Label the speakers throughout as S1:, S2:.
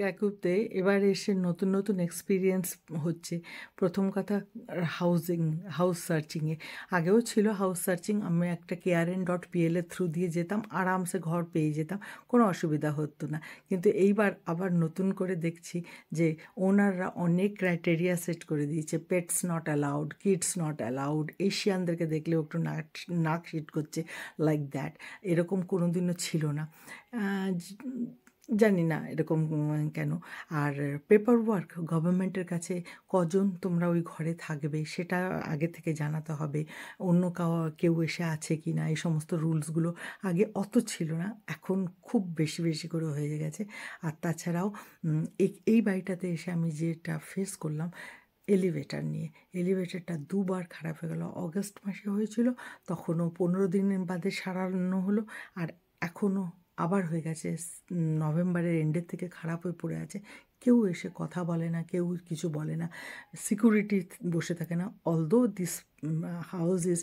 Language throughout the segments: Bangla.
S1: ক্যাকুতে এবার এসে নতুন নতুন এক্সপিরিয়েন্স হচ্ছে। প্রথম কথা হাউস সার্চিংয়ে আগেও ছিল হাউস সার্চিং, আমি একটা KRN.PL এর থ্রু দিয়ে যেতাম, আরামসে ঘর পেয়ে যেতাম, কোনো অসুবিধা হতো না। কিন্তু এইবার আবার নতুন করে দেখছি যে ওনাররা অনেক ক্রাইটেরিয়া সেট করে দিয়েছে। Pets not allowed, kids not allowed, এশিয়ানদেরকে দেখলেও একটু নাক হিট করছে, লাইক দ্যাট। এরকম কোনো দিনও ছিল না। জানি না এরকম কেন। আর পেপার ওয়ার্ক, গভর্নমেন্টের কাছে কজন তোমরা ওই ঘরে থাকবে সেটা আগে থেকে জানাতে হবে, অন্য কেউ এসে আছে কি না, এই সমস্ত রুলসগুলো আগে অত ছিল না, এখন খুব বেশি বেশি করে হয়ে গেছে। আর তাছাড়াও এই বাড়িটাতে এসে আমি যেটা ফেস করলাম এলিভেটার নিয়ে, এলিভেটারটা দুবার খারাপ হয়ে গেল। অগস্ট মাসে হয়েছিল, তখনও 15 দিনের বাদে সারানো হলো, আর এখনও আবার হয়ে গেছে, নভেম্বরের এন্ডের থেকে খারাপ হয়ে পড়ে আছে। কেউ এসে কথা বলে না, কেউ কিছু বলে না, সিকিউরিটি বসে থাকে না। Although this house is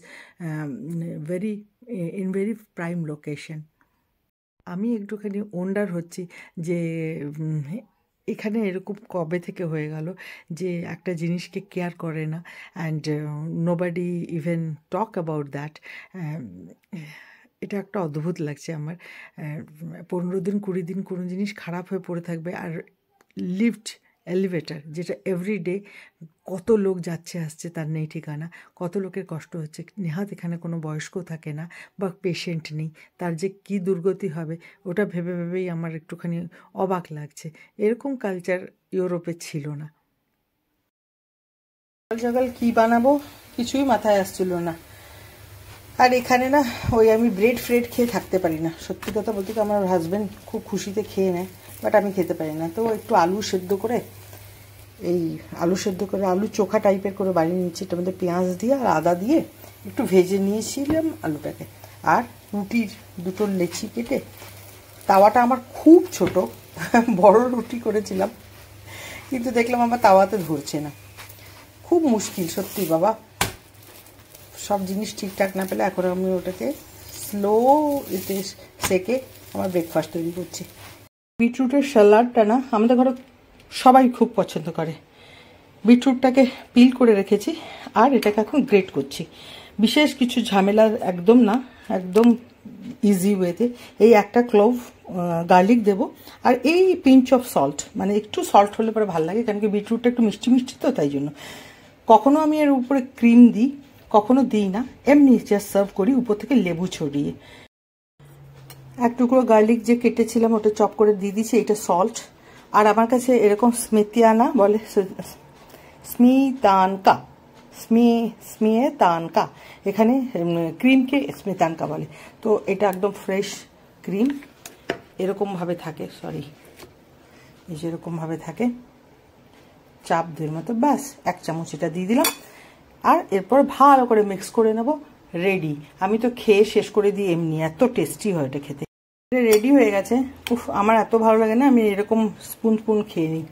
S1: very prime location. আমি একটুখানি ওন্ডার হচ্ছি যে এখানে এরকম কবে থেকে হয়ে গেল যে একটা জিনিসকে কেয়ার করে না, and nobody even talk about that. এটা একটা অদ্ভুত লাগছে আমার। 15 দিন 20 দিন কোনো জিনিস খারাপ হয়ে পড়ে থাকবে, আর লিফট এলিভেটার যেটা এভরিডে কত লোক যাচ্ছে আসছে তার নেই ঠিকানা, কত লোকের কষ্ট হচ্ছে। নেহাত এখানে কোনো বয়স্ক থাকে না বা পেশেন্ট নেই, তার যে কী দুর্গতি হবে ওটা ভেবে ভেবেই আমার একটুখানি অবাক লাগছে। এরকম কালচার ইউরোপে ছিল না। সকাল সকাল কী বানাবো কিছুই মাথায় আসছিল না। আর এখানে না ওই আমি ব্রেড খেয়ে থাকতে পারি না, সত্যি কথা বলতে কি আমার হাজব্যান্ড খুব খুশিতে খেয়ে নেয়, বাট আমি খেতে পারি না। তো একটু আলু সেদ্ধ করে আলু চোখা টাইপের করে বানিয়ে নিচ্ছি, এটার মধ্যে পেঁয়াজ দিয়ে আর আদা দিয়ে একটু ভেজে নিয়েছিলাম আলুটাকে। আর রুটির দুটো লেচি কেটে, তাওয়াটা আমার খুব ছোট, বড় রুটি করেছিলাম কিন্তু দেখলাম আমার তাওয়াতে ধরছে না, খুব মুশকিল সত্যি বাবা। সব জিনিস ঠিকঠাক না পেলে এখন আমি ওটাকে স্লো এতে সেকে আমার ব্রেকফাস্ট তৈরি করছি। বিটরুটের স্যালাডটা না আমাদের ঘরে সবাই খুব পছন্দ করে। বিটরুটটাকে পিল করে রেখেছি আর এটাকে এখন গ্রেট করছি, বিশেষ কিছু ঝামেলা একদম না, একদম ইজি ওয়েতে। এই একটা ক্লোভ গার্লিক দেবো আর এই পিঞ্চ অফ সল্ট, মানে একটু সল্ট হলে পরে ভালো লাগে, কারণ কি বিটরুটটা একটু মিষ্টি মিষ্টি তো, তাই জন্য। কখনো আমি এর উপরে ক্রিম দিই, কখনো দিই না, এমনি জাস্ট সার্ভ করি উপর থেকে লেবু ছড়িয়ে। এক টুকরো গার্লিক যে কেটেছিলাম ওটা চপ করে দিয়ে দিচ্ছি, এটা সল্ট। আর আমার কাছে এরকম স্মিতিয়ানা বলে, স্মিয়েতানকা, এখানে ক্রিমকে স্মিতানকা বলে। তো এটা একদম ফ্রেশ ক্রিম, এরকমভাবে থাকে, এই যেরকমভাবে থাকে চাপ দুয়ের মতো, ব্যাস 1 চামচ এটা দিয়ে দিলাম। আর এরপর ভালো করে মিক্স করে নেব, রেডি। আমি তো খেয়ে শেষ করে দিই এমনি, এত টেস্টি হয় এটা খেতে। এটা রেডি হয়ে গেছে। উফ, আমার এত ভালো লাগে না, আমি এরকম স্পুন খেয়ে নিই।